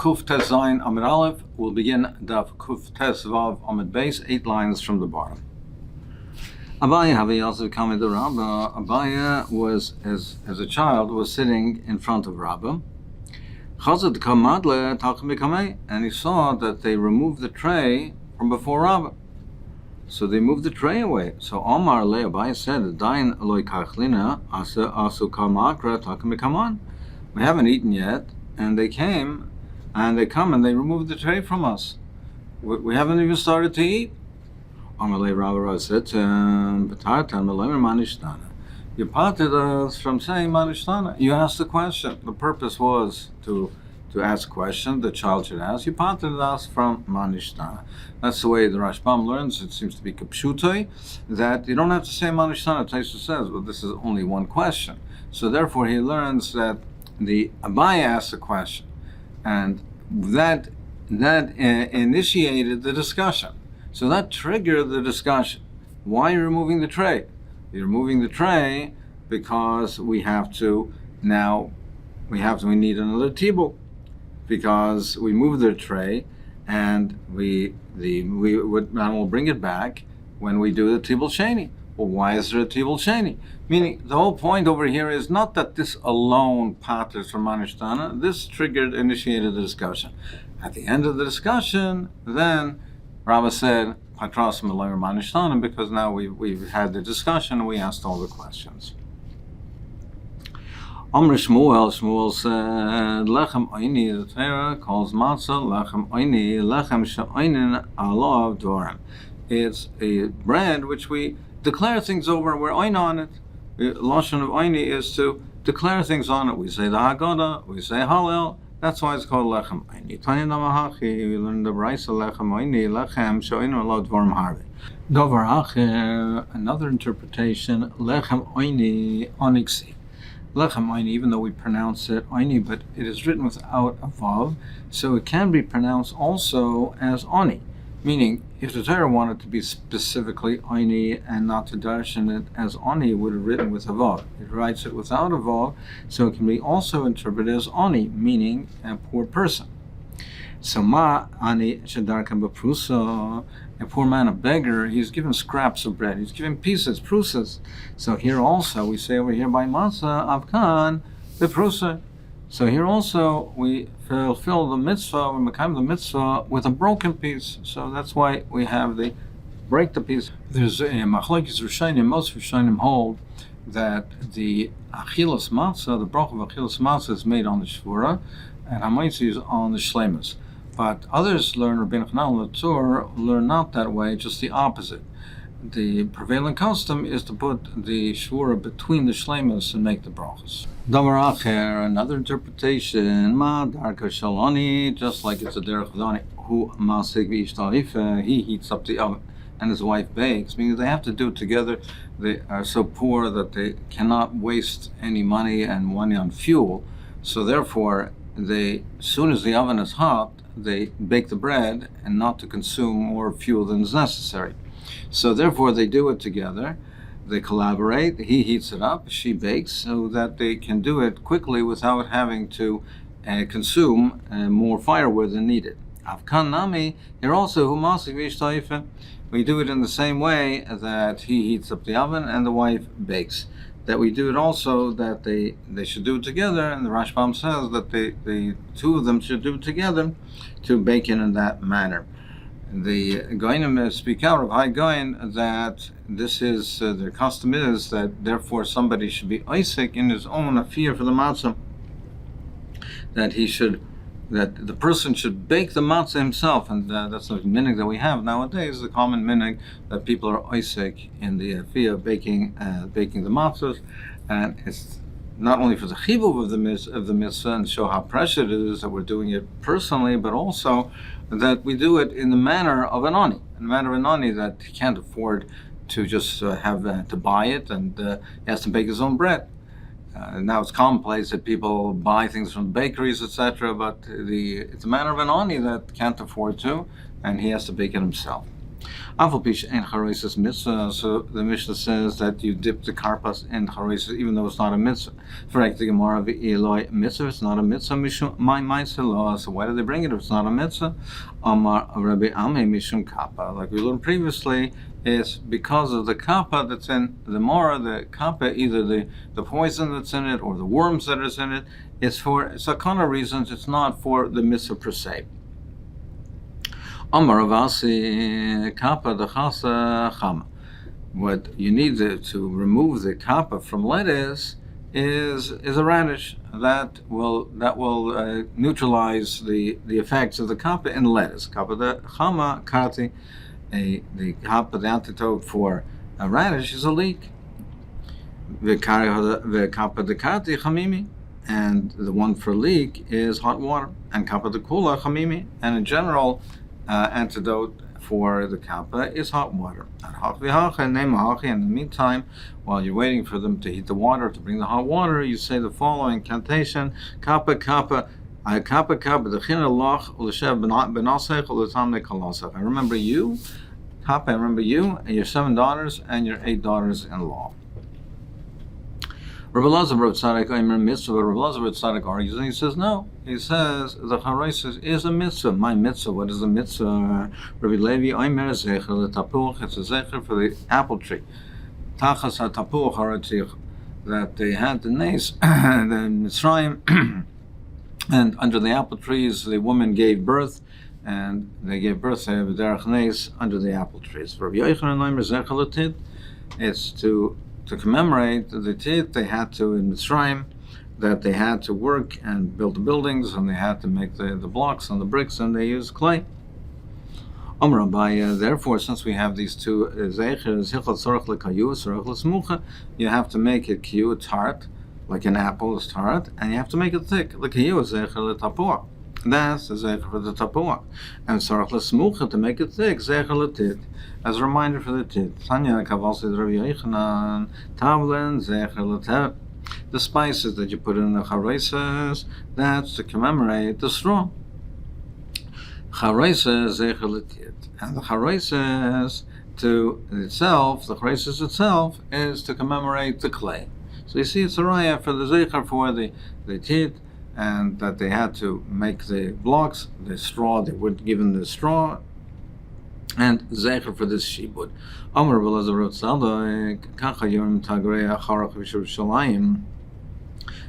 Kuf Tes Zayin Amud Aleph. We'll begin Daf Kuf Tes Vav Amud Beis, 8 lines from the bottom. Abaye Haviyasa Kamid Rabba. Abaye was, as a child, was sitting in front of Rabba. Chazad Kamadle Tachmi Kamei, and he saw that they removed the tray from before Rabba. So they moved the tray away. So Omar Le Abaye said, Dain Eloi Kachlina Asu Kamakra Tachmi Kaman. We haven't eaten yet, and they come and they removed the tray from us. We haven't even started to eat. Amalei Rabba said to him, you parted us from saying Manishtana. You asked the question. The purpose was to ask a question the child should ask. You parted us from Manishtana. That's the way the Rashbam learns. It seems to be Kapshutai, that you don't have to say Manishtana. Taisa says, well, this is only one question. So therefore he learns that the Abaye asked the question, and that initiated the discussion. So that triggered the discussion. Why are you removing the tray? You're removing the tray because we need another table, because we moved the tray, and we'll bring it back when we do the tibul sheni. Well, why is there a tibul sheni? Meaning, the whole point over here is not that this alone patters from Manishtana. This initiated the discussion. At the end of the discussion, then Rabba said, Patras Meloyer Manishtana, because now we've had the discussion and we asked all the questions. Amr Shmuel said, Lechem Oini, the Torah calls matzah Lechem Oini, Lechem She'oinin Alav Dvorim. It's a bread which we declare things over, we're oin on it. The Lashon of oini is to declare things on it. We say the Haggadah, we say Hallel. That's why it's called lechem oini. Tanya Namahachi, we learn the Brisa lechem oini, lechem sho'inu lo dvorim harve. Dovar acher, another interpretation, lechem oini oniksi. Lechem oini, even though we pronounce it oini, but it is written without a vav, so it can be pronounced also as oni. Meaning, if the Torah wanted to be specifically Oini and not to darshan it as Oni, it would have written with a Vav. It writes it without a Vav, so it can be also interpreted as Oni, meaning a poor person. So Ma Ani Shadarkan Baprusa, a poor man, a beggar, he's given scraps of bread, he's given pieces, prusas. So here also, we say over here by Matzah, Avkan, Baprusa. So here also we fulfill the mitzvah, we become the mitzvah with a broken piece. So that's why we have the break the piece. There's a machlokes Rishonim. Most Rishonim hold that the achilas matzah, the bracha of achilas matzah, is made on the shvura, and hamaitzi is on the shlemus. But others learn, Rabbeinu Chananel Latur, learn not that way, just the opposite. The prevailing custom is to put the shvura between the shlemus and make the brachas. Davar acher, another interpretation, ma darka shalani, just like it's a derech dani, who masig v'ishtaife, he heats up the oven and his wife bakes, meaning they have to do it together. They are so poor that they cannot waste any money on fuel. So therefore, as soon as the oven is hot, they bake the bread and not to consume more fuel than is necessary. So therefore they do it together, they collaborate, he heats it up, she bakes, so that they can do it quickly without having to consume more firewood than needed. Avkan nami, here also, we do it in the same way that he heats up the oven and the wife bakes. That we do it also, that they should do it together, and the Rashbam says that the two of them should do it together to bake it in that manner. The Goinim speak out of High Goin that this is their custom is that therefore somebody should be Isaac in his own affair for the matzah. That the person should bake the matzah himself, and that's the minhag that we have nowadays. The common minhag that people are Isaac in the affair of baking the matzahs, and it's not only for the chivuv of the mitzvah and show how precious it is that we're doing it personally, but also that we do it in the manner of an ani. In the manner of an ani, that he can't afford to just have to buy it, and he has to bake his own bread. Now it's commonplace that people buy things from bakeries, etc., but it's a manner of an ani that can't afford to, and he has to bake it himself. Avalpish and Charoises mitzvah. So the Mishnah says that you dip the karpas in Charoises, even though it's not a mitzvah. For the Gemara Eloi mitzvah, it's not a mitzvah. Mishum my mindset. So why do they bring it if it's not a mitzvah? Amar Rabbi Amhe Mishum Kappa. Like we learned previously, it's because of the kappa that's in the mora. The kappa, either the poison that's in it or the worms that is in it. It's for sakana reasons. It's not for the mitzvah per se. Amar Avasi kappa the chasa chama. What you need to remove the kappa from lettuce is a radish that will neutralize the effects of the kappa in lettuce. Kappa the chama kati. The kappa, the antidote for a radish, is a leek. The kappa the kati chamimi, and the one for leek is hot water. And kappa the kula chamimi, and in general, antidote for the kappa is hot water. And in the meantime, while you're waiting for them to heat the water, to bring the hot water, you say the following incantation: kappa kappa. I remember you, Kappa, I remember you, and your 7 daughters, and your 8 daughters-in-law. Rabbi Lazar wrote Tzaddik, I remember mitzvah, but Rabbi Lazar wrote Tzaddik argues, and he says, no. He says, the Charoises is a mitzvah. My mitzvah, what is a mitzvah? Rabbi Levi, Omer Zecher, the tapuch, it's a zecher for the apple tree. Tachas ha-tapuch haratzich, that they had the nace, the Mitzrayim, and under the apple trees, the woman gave birth, and they gave birth to Derech Nes under the apple trees. For it's to commemorate the tit they had to in Mitzrayim, that they had to work and build the buildings, and they had to make the blocks and the bricks, and they used clay. Therefore, since we have these two zechers, you have to make it kiyu tart, like an apple is tart, and you have to make it thick. That's the zecher for the tapuah. And sarach l'smucha, to make it thick, zecher l'tit, as a reminder for the tit. Tanya kavalsi Rabbi Yochanan, tavlen zecher l'tet. The spices that you put in the charoises, that's to commemorate the straw. Charoises zecher l'tit. And the charoises to itself, the charoises itself, is to commemorate the clay. So you see, it's a raya for the zecher for the tit, and that they had to make the blocks, the straw, they were given the straw, and zecher for this shibud. Amar Belazar wrote Tzaddik, kacha yom tagrei acharach v'Yerushalayim.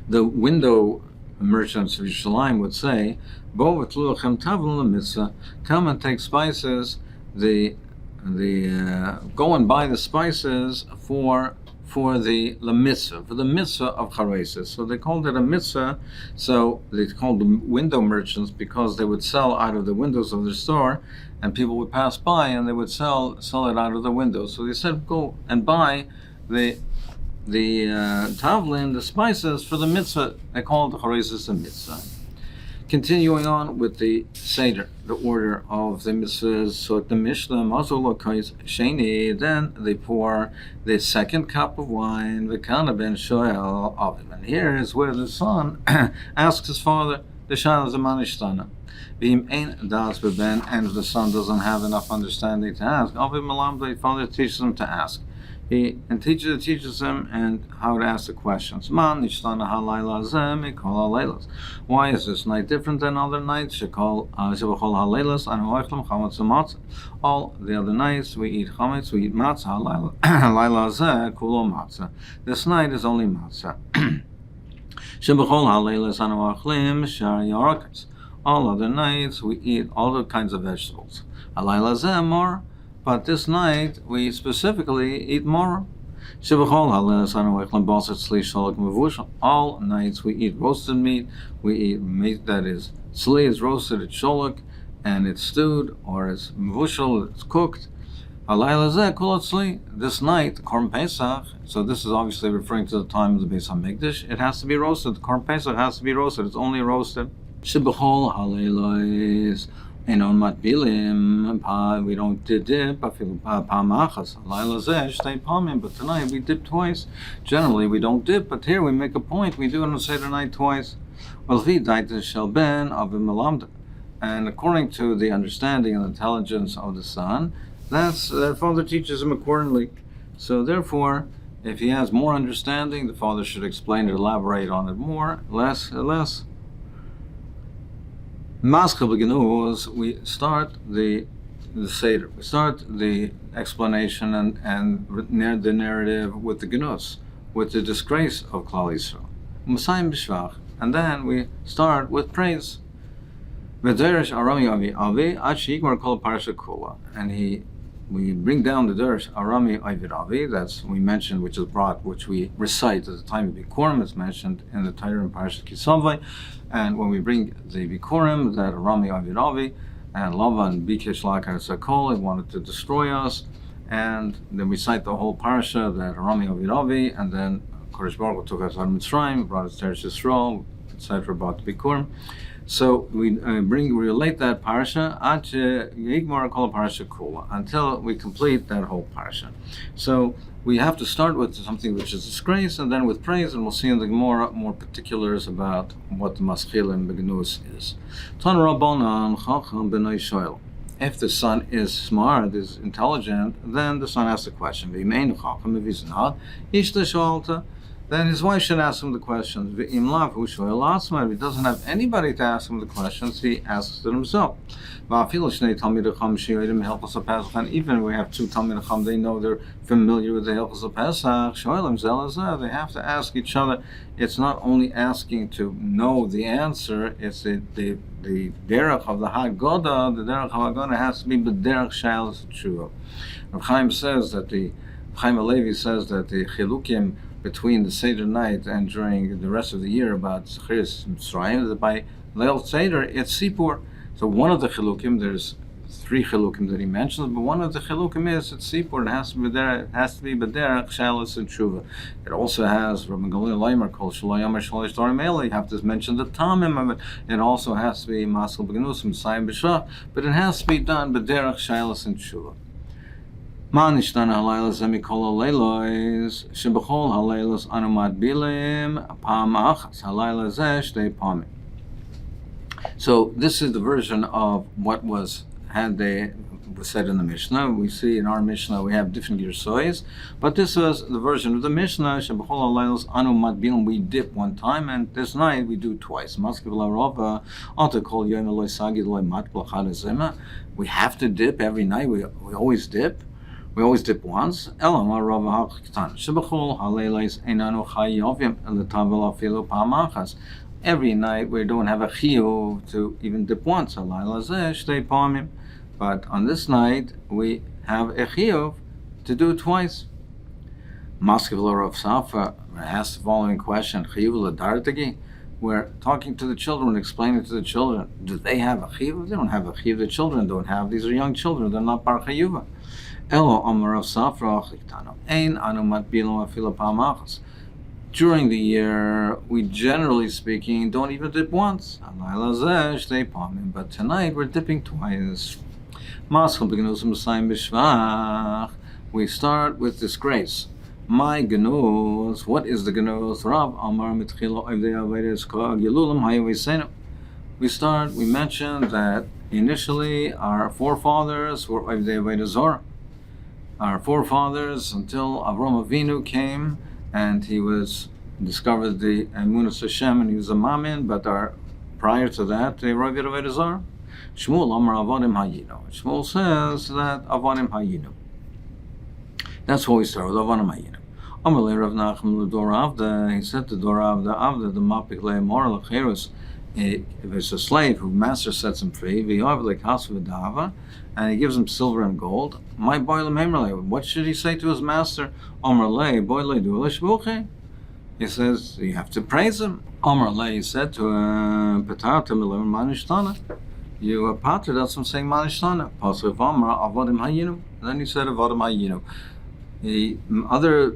The window merchants of Yerushalayim would say, bo v'tlu lachem tavlin l'mitzvah, come and take spices, go and buy the spices for the mitzvah, for the mitzvah of charoises. So they called it a mitzvah. So they called them window merchants because they would sell out of the windows of their store, and people would pass by and they would sell it out of the windows. So they said, go and buy the tavlin, the spices for the mitzvah. They called the charoises a mitzvah. Continuing on with the Seder, the order of the mitzvahs, so the Mishnah, Mazul Lokais Sheni, then they pour the second cup of wine, V'kana ben Shoel Avim. And here is where the son asks his father, the Shana Zamanishtana. V'im ein das beben, and if the son doesn't have enough understanding to ask, Avim Malam, the father teaches him to ask. He teaches him and how to ask the questions. Man nishtana halayla zeh mikol halaylas. Why is this night different than other nights? Shekol shebachol halaylas anu oichlem chametz u'matzah. All the other nights we eat chametz, we eat matzah. Halayla zeh kulo matzah. This night is only matzah. Shebachol halaylas anu oichlem shar yarakos. All other nights we eat all the kinds of vegetables. Halayla zeh more. But this night, we specifically eat more. All nights we eat roasted meat. We eat meat that is tzli, is roasted, it's sholok, and it's stewed, or it's mevushal, it's cooked. This night, Korban Pesach, so this is obviously referring to the time of the Beis HaMikdash, it has to be roasted. The Korban Pesach has to be roasted. It's only roasted. And on matbilim, we don't dip, but tonight we dip twice. Generally, we don't dip, but here we make a point. We do it on Seder night twice. And according to the understanding and intelligence of the son, That father teaches him accordingly. So therefore, if he has more understanding, the father should explain or elaborate on it more, less. Maschil b'genuz, we start the Seder. We start the explanation and the narrative with the genuz, with the disgrace of Klal Yisrael. Musayim b'shvach. And then we start with praise. V'derish arami avi ad she'igmar kol parasha kula. And we bring down the Dirshu Arami Avi, that's we mentioned, which we recite at the time of Bikurim. It's mentioned in the Torah and Parashat Kisavai. And when we bring the Bikurim, that Arami Avi, and Lavan Bikesh Lakar Sakol, he wanted to destroy us, and then we cite the whole parasha, that Arami Avi, and then Kodesh Baruch Hu took us out of Mitzrayim, brought us to Eretz Yisrael, etc. about the Bikurim. So we relate that parasha until we complete that whole parasha. So we have to start with something which is disgrace, and then with praise, and we'll see in the Gemara more particulars about what the maschil and begnus is. If the son is smart, is intelligent, then the son asks the question. If he's not, then his wife should ask him the questions. If he doesn't have anybody to ask him the questions, he asks it himself. Even we have two Talmid Chacham, they know, they're familiar with the Hilchos of Pesach. They have to ask each other. It's not only asking to know the answer, it's the derech of the Haggadah. The derech of Haggadah has to be b'derech shalos tshuva. Rav Chaim says that Chaim Alevi says that the chilukim between the Seder night and during the rest of the year about Zechiris Mitzrayim, that by Leil Seder it's Sipur. So one of the chilukim, there's three chilukim that he mentions, but one of the chilukim is it's Sipur. It has to be there. It has to be b'derech shalos and tshuva. It also has Rabbi Gamliel Leimer Kol Shloyam Shloish Dorim Eila. You have to mention the tamim of it. It also has to be Maschil b'genus Musayim b'shvach, but it has to be done b'derech shalos and tshuva. So this is the version of what was said in the Mishnah. We see in our Mishnah we have different girsois, but this was the version of the Mishnah. We dip one time, and this night we do twice. We have to dip every night. We always dip. We always dip once. Every night we don't have a chiyuv to even dip once. But on this night we have a chiyuv to do it twice. Maskiv Rav Safa asked the following question: we're talking to the children, explaining to the children. Do they have a chiyuv? They don't have a chiyuv. The children don't have. These are young children. They're not bar chiyuva. During the year, we generally speaking don't even dip once. But tonight we're dipping twice. We start with disgrace. My genuz, what is the genuz? We mentioned that initially our forefathers were Ovdei Avodah Zarah. Our forefathers, until Avram Avinu came and he discovered the Emunah Hashem, and he was a Mamin, but prior to that they were Avodah Zarah. Shmuel Amar Avodim Hayinu. Shmuel says that Avodim Hayinu. That's what we start with, Avodim Hayinu. Amar Le Rav Nachman L'Dor Avda. He said to Dor Avda, the Mapik Le'emor L'Cherus. If it's a slave whose master sets him free, and he gives him silver and gold, my boy, what should he say to his master? He says, you have to praise him. He said to him, you are pater, that's from saying Manishtana. Then he said Avodim Hayinu.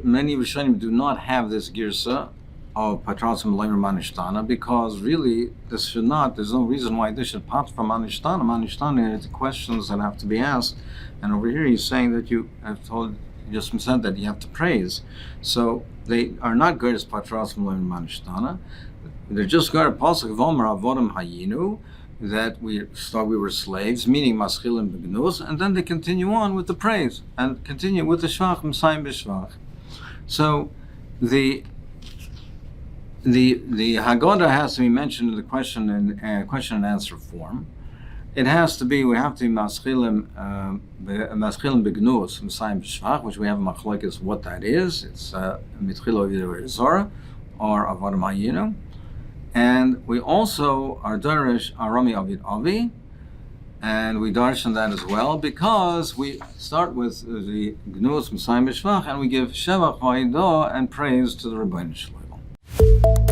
Many Rishonim do not have this girsa of Patrasim Leimer Manishtana, because really there's no reason why this should part from Manishtana. Manishtana are the questions that have to be asked, and over here he's saying that you just said that you have to praise. So they are not good as Patrasim Leimer Manishtana. They're just good at Pasuk Vomer Avodim Hayinu, that we were slaves, meaning maschilim b'gnus, and then they continue on with the praise and continue with the shvach m'sayim b'shvach. So the Haggadah has to be mentioned in the question and answer form. It has to be, we have to be maschilim b'gnus m'sayim b'shvach, which we have a machlokes what that is. It's mitchilo yidei zora or avodah ma'ayinu. And we also are darish arami avid avi, and we darshan that as well because we start with the gnus m'sayim b'shvach and we give shevach ha'idah and praise to the Rebbeinu Shalom.